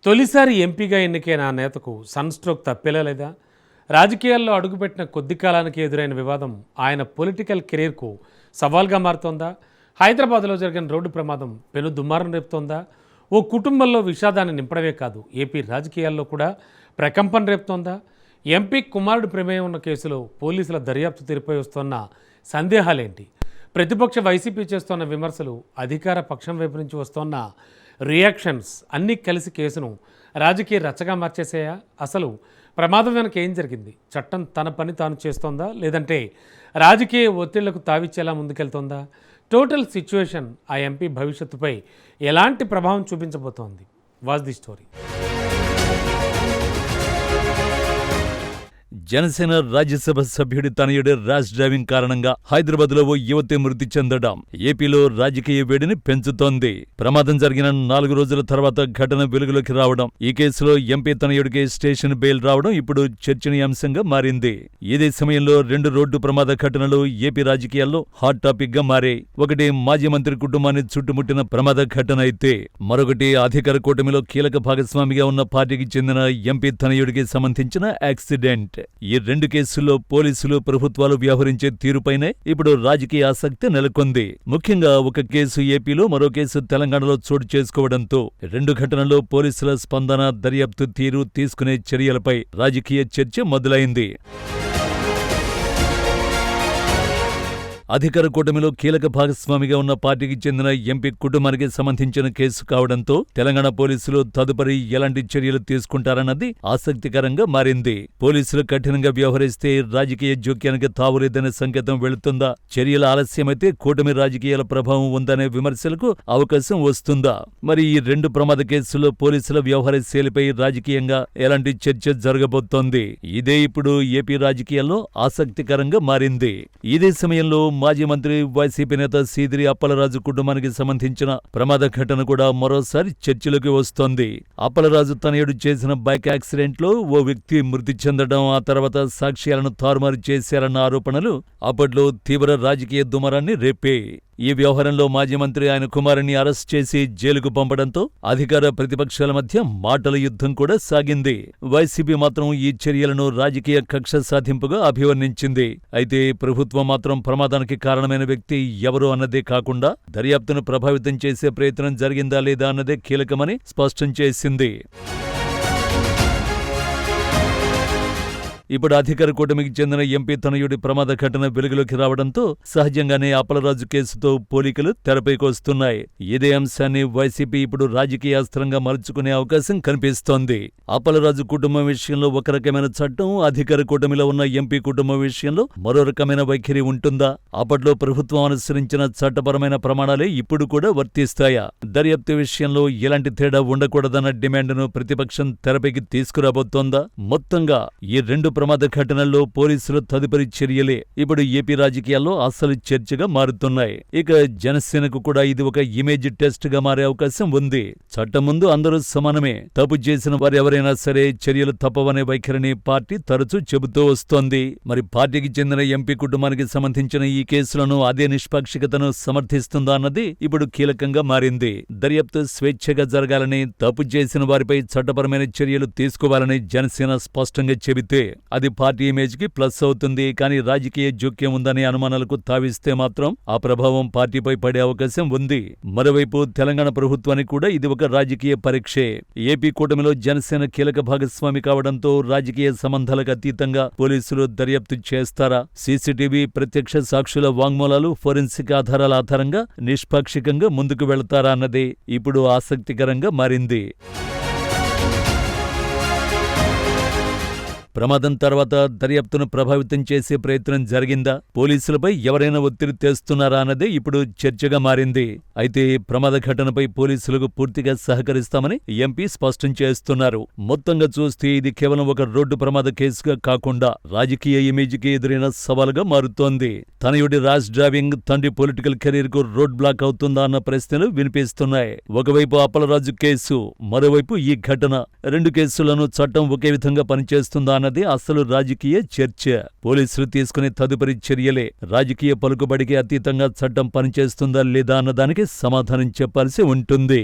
తొలిసారి ఎంపీగా ఎన్నికైన ఆ నేతకు సన్ స్ట్రోక్ తప్పేలా లేదా? రాజకీయాల్లో అడుగుపెట్టిన కొద్ది కాలానికి ఎదురైన వివాదం ఆయన పొలిటికల్ కెరీర్కు సవాల్గా మారుతోందా? హైదరాబాద్లో జరిగిన రోడ్డు ప్రమాదం పెను దుమారం రేపుతోందా? ఓ కుటుంబంలో విషాదాన్ని నింపడమే కాదు, ఏపీ రాజకీయాల్లో కూడా ప్రకంపన రేపుతోందా? ఎంపీ కుమారుడు ప్రమేయం ఉన్న కేసులో పోలీసుల దర్యాప్తు తీరుపై వస్తున్న సందేహాలేంటి? ప్రతిపక్ష వైసీపీ చేస్తున్న విమర్శలు, అధికార పక్షం వైపు నుంచి వస్తున్న రియాక్షన్స్ అన్నీ కలిసి కేసును రాజకీయ రచ్చగా మార్చేసాయా? అసలు ప్రమాదం వెనక ఏం జరిగింది? చట్టం తన పని తాను చేస్తోందా, లేదంటే రాజకీయ ఒత్తిళ్లకు తావిచ్చేలా ముందుకెళ్తోందా? టోటల్ సిచ్యువేషన్ ఆ ఎంపీ భవిష్యత్తుపై ఎలాంటి ప్రభావం చూపించబోతోంది? Watch the story. Janasena Rajya Sabha సభ్యుడి తనయుడి ర్యాష్ డ్రైవింగ్ కారణంగా హైదరాబాద్లో ఓ యువతి మృతి చెందడం ఏపీలో రాజకీయ వేడిని పెంచుతోంది. ప్రమాదం జరిగిన 4 రోజుల తర్వాత ఘటన వెలుగులోకి రావడం, ఈ కేసులో ఎంపీ తనయుడికి స్టేషన్ బెయిల్ రావడం ఇప్పుడు చర్చనీయాంశంగా మారింది. ఇదే సమయంలో 2 రోడ్డు ప్రమాద ఘటనలు ఏపీ రాజకీయాల్లో హాట్ టాపిక్ గా మారాయి. ఒకటి మాజీ మంత్రి కుటుంబాన్ని చుట్టుముట్టిన ప్రమాద ఘటన అయితే, మరొకటి అధికార కూటమిలో కీలక భాగస్వామిగా ఉన్న పార్టీకి చెందిన ఎంపీ తనయుడికి సంబంధించిన యాక్సిడెంట్. ఈ 2 కేసుల్లో పోలీసులు, ప్రభుత్వాలు వ్యవహరించే తీరుపైనే ఇప్పుడు రాజకీయ ఆసక్తి నెలకొంది. ముఖ్యంగా ఒక కేసు ఏపీలో, మరో కేసు తెలంగాణలో చోటు చేసుకోవడంతో 2 ఘటనల్లో పోలీసుల స్పందన, దర్యాప్తు తీరు, తీసుకునే చర్యలపై రాజకీయ చర్చ మొదలైంది. అధికార కూటమిలో కీలక భాగస్వామిగా ఉన్న పార్టీకి చెందిన ఎంపీ కుటుంబానికి సంబంధించిన కేసు కావడంతో తెలంగాణ పోలీసులు తదుపరి ఎలాంటి చర్యలు తీసుకుంటారన్నది ఆసక్తికరంగా మారింది. పోలీసులు కఠినంగా వ్యవహరిస్తే రాజకీయ జోక్యానికి తావులేదనే సంకేతం వెళుతుందా? చర్యల ఆలస్యమైతే కూటమి రాజకీయాల ప్రభావం ఉందనే విమర్శలకు అవకాశం వస్తుందా? మరి ఈ 2 ప్రమాద కేసుల్లో పోలీసుల వ్యవహార శైలిపై రాజకీయంగా ఎలాంటి చర్చ జరగబోతోంది? ఇదే ఇప్పుడు ఏపీ రాజకీయాల్లో ఆసక్తికరంగా మారింది. ఇదే సమయంలో మాజీ మంత్రి, వైసీపీ నేత సీదిరి అప్పలరాజు కుటుంబానికి సంబంధించిన ప్రమాద ఘటన కూడా మరోసారి చర్చలోకి వస్తోంది. అప్పలరాజు తనయుడు చేసిన బైక్ యాక్సిడెంట్లో ఓ వ్యక్తి మృతి చెందడం, ఆ తర్వాత సాక్ష్యాలను తారుమారు చేశారన్న ఆరోపణలు అప్పట్లో తీవ్ర రాజకీయ దుమారాన్ని రేపాయి. ఈ వ్యవహారంలో మాజీ మంత్రి, ఆయన కుమారుణ్ణి అరెస్ట్ చేసి జైలుకు పంపడంతో అధికార ప్రతిపక్షాల మధ్య మాటల యుద్ధం కూడా సాగింది. వైసీపీ మాత్రం ఈ చర్యలను రాజకీయ కక్ష సాధింపుగా అభివర్ణించింది. అయితే ప్రభుత్వం మాత్రం ప్రమాదానికి కారణమైన వ్యక్తి ఎవరు అన్నదే కాకుండా దర్యాప్తును ప్రభావితం చేసే ప్రయత్నం జరిగిందా లేదా అన్నదే కీలకమని స్పష్టం చేసింది. ఇప్పుడు అధికార కూటమికి చెందిన ఎంపీ తనయుడి ప్రమాద ఘటన వెలుగులోకి రావడంతో సహజంగానే అప్పలరాజు కేసుతో పోలికలు తెరపైకి వస్తున్నాయి. ఇదే అంశాన్ని వైసీపీ ఇప్పుడు రాజకీయ అస్త్రంగా మలుచుకునే అవకాశం కనిపిస్తోంది. అప్పలరాజు కుటుంబం విషయంలో ఒక రకమైన చట్టం, అధికార కూటమిలో ఉన్న ఎంపీ కుటుంబం విషయంలో మరో రకమైన వైఖరి ఉంటుందా? అప్పట్లో ప్రభుత్వం అనుసరించిన చట్టపరమైన ప్రమాణాలే ఇప్పుడు కూడా వర్తిస్తాయా? దర్యాప్తు విషయంలో ఎలాంటి తేడా ఉండకూడదన్న డిమాండ్ను ప్రతిపక్షం తెరపైకి తీసుకురాబోతోందా? మొత్తంగా ఈ 2 ప్రమాద ఘటనల్లో పోలీసుల తదుపరి చర్యలే ఇప్పుడు ఏపీ రాజకీయాల్లో అసలు చర్చగా మారుతున్నాయి. ఇక జనసేనకు కూడా ఇది ఒక ఇమేజ్ టెస్ట్ గా మారే అవకాశం ఉంది. చట్టం ముందు అందరూ సమానమే, తప్పు చేసిన వారు ఎవరైనా సరే చర్యలు తప్పవనే వైఖరిని పార్టీ తరచూ చెబుతూ వస్తోంది. మరి పార్టీకి చెందిన ఎంపీ కుటుంబానికి సంబంధించిన ఈ కేసులను అదే నిష్పాక్షికతను సమర్థిస్తుందా అన్నది ఇప్పుడు కీలకంగా మారింది. దర్యాప్తు స్వేచ్ఛగా జరగాలని, తప్పు చేసిన వారిపై చట్టపరమైన చర్యలు తీసుకోవాలని జనసేన స్పష్టంగా చెబితే అది పార్టీ ఇమేజ్ కి ప్లస్ అవుతుంది. కానీ రాజకీయ జోక్యం ఉందనే అనుమానాలకు తావిస్తే మాత్రం ఆ ప్రభావం పార్టీపై పడే అవకాశం ఉంది. మరోవైపు తెలంగాణ ప్రభుత్వానికి కూడా ఇది ఒక రాజకీయ పరీక్షే. ఏపీ కూటమిలో జనసేన కీలక భాగస్వామి కావడంతో రాజకీయ సంబంధాలకు అతీతంగా పోలీసులు దర్యాప్తు చేస్తారా? సీసీటీవీ, ప్రత్యక్ష సాక్షుల వాంగ్మూలాలు, ఫోరెన్సిక్ ఆధారాల ఆధారంగా నిష్పాక్షికంగా ముందుకు వెళతారా అన్నదే ఇప్పుడు ఆసక్తికరంగా మారింది. ప్రమాదం తర్వాత దర్యాప్తును ప్రభావితం చేసే ప్రయత్నం జరిగిందా? పోలీసులపై ఎవరైనా ఒత్తిడి తెస్తున్నారా అన్నదే ఇప్పుడు చర్చగా మారింది. అయితే ప్రమాద ఘటనపై పోలీసులకు పూర్తిగా సహకరిస్తామని ఎంపీ స్పష్టం చేస్తున్నారు. మొత్తంగా చూస్తే ఇది కేవలం ఒక రోడ్డు ప్రమాద కేసుగా కాకుండా రాజకీయ ఇమేజ్కి ఎదురైన సవాలుగా మారుతోంది. తనయుడి ర్యాష్ డ్రైవింగ్ తండ్రి పొలిటికల్ కెరీర్ కు రోడ్ బ్లాక్ అవుతుందా అన్న ప్రశ్నలు వినిపిస్తున్నాయి. ఒకవైపు అప్పలరాజు కేసు, మరోవైపు ఈ ఘటన. 2 కేసులను చట్టం ఒకే విధంగా పనిచేస్తుందా అన్నది అసలు రాజకీయ చర్చ. పోలీసులు తీసుకునే తదుపరి చర్యలే రాజకీయ పలుకుబడికి అతీతంగా చట్టం పనిచేస్తుందా లేదా అన్నదానికి సమాధానం చెప్పాల్సి ఉంటుంది.